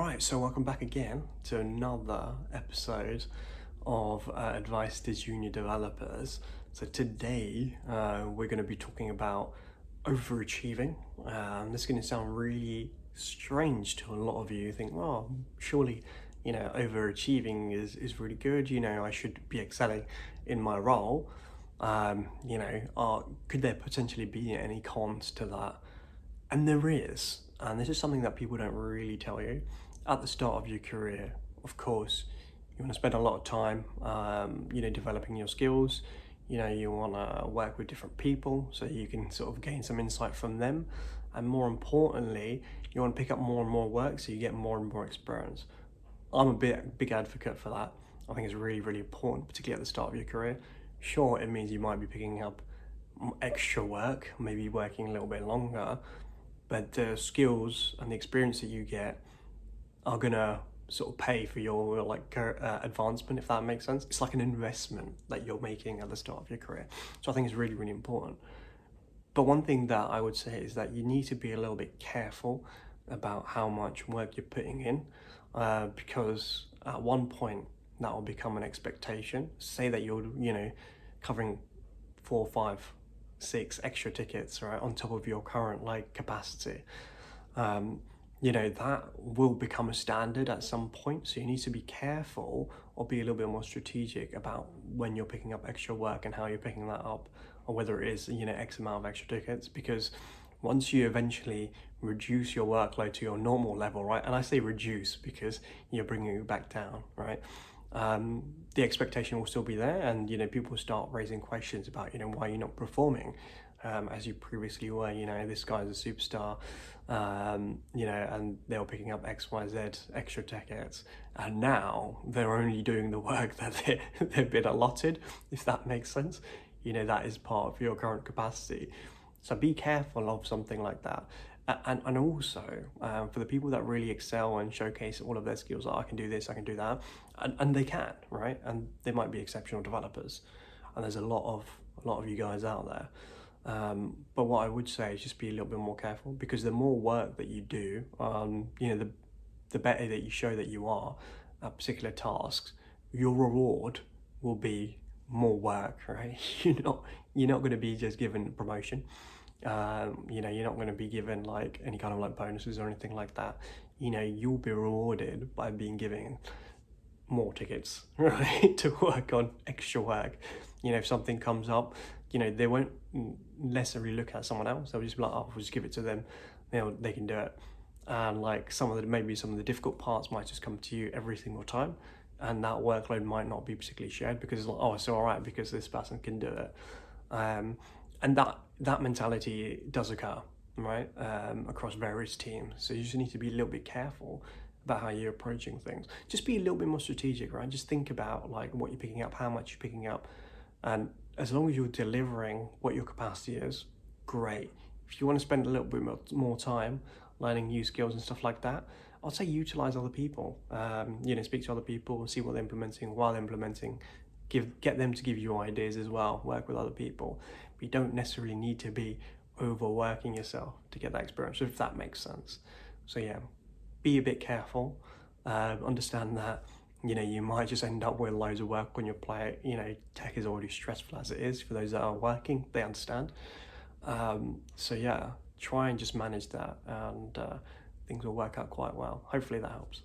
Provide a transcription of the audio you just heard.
Right, so welcome back again to another episode of Advice to Junior Developers. So today we're going to be talking about overachieving. This is going to sound really strange to a lot of you. You think, well, surely, overachieving is really good. I should be excelling in my role. Could there potentially be any cons to that? And there is, and this is something that people don't really tell you. At the start of your career, of course, you want to spend a lot of time, developing your skills. You want to work with different people so you can sort of gain some insight from them. And more importantly, you want to pick up more and more work so you get more and more experience. I'm a big advocate for that. I think it's really, really important, particularly at the start of your career. Sure, it means you might be picking up extra work, maybe working a little bit longer, but the skills and the experience that you get are gonna sort of pay for your advancement, if that makes sense. It's like an investment that you're making at the start of your career. So I think it's really, really important. But one thing that I would say is that you need to be a little bit careful about how much work you're putting in, because at one point that will become an expectation. Say that you're, covering 4, 5, 6 extra tickets, right, on top of your current capacity. That will become a standard at some point. So you need to be careful or be a little bit more strategic about when you're picking up extra work and how you're picking that up, or whether it is, X amount of extra tickets, because once you eventually reduce your workload to your normal level, right? And I say reduce because you're bringing it back down, right? The expectation will still be there, and people start raising questions about why you're not performing as you previously were. This guy's a superstar, and they were picking up XYZ extra tickets, and now they're only doing the work that they've been allotted, if that makes sense. That is part of your current capacity. So be careful of something like that. And also, for the people that really excel and showcase all of their skills, I can do this, I can do that, and they can, right? And they might be exceptional developers, and there's a lot of you guys out there. But what I would say is just be a little bit more careful, because the more work that you do, the better that you show that you are at particular tasks, your reward will be more work, right? You're not going to be just given promotion. You're not going to be given any kind of bonuses or anything like that. You'll be rewarded by being given more tickets, right? To work on extra work. If something comes up, they won't necessarily look at someone else. They'll just be like, oh, we'll just give it to them. They can do it. And maybe some of the difficult parts might just come to you every single time, and that workload might not be particularly shared because it's oh, it's all right because this person can do it. And that mentality does occur, right, across various teams. So you just need to be a little bit careful about how you're approaching things. Just be a little bit more strategic, right? Just think about what you're picking up, how much you're picking up, and as long as you're delivering what your capacity is, great. If you want to spend a little bit more time learning new skills and stuff like that, I'd say utilize other people. Speak to other people, see what they're implementing while implementing. Get them to give you ideas as well. Work with other people. But you don't necessarily need to be overworking yourself to get that experience, if that makes sense. So yeah, be a bit careful. Understand that you might just end up with loads of work on your plate. Tech is already stressful as it is. For those that are working, they understand. So yeah, try and just manage that, and things will work out quite well. Hopefully that helps.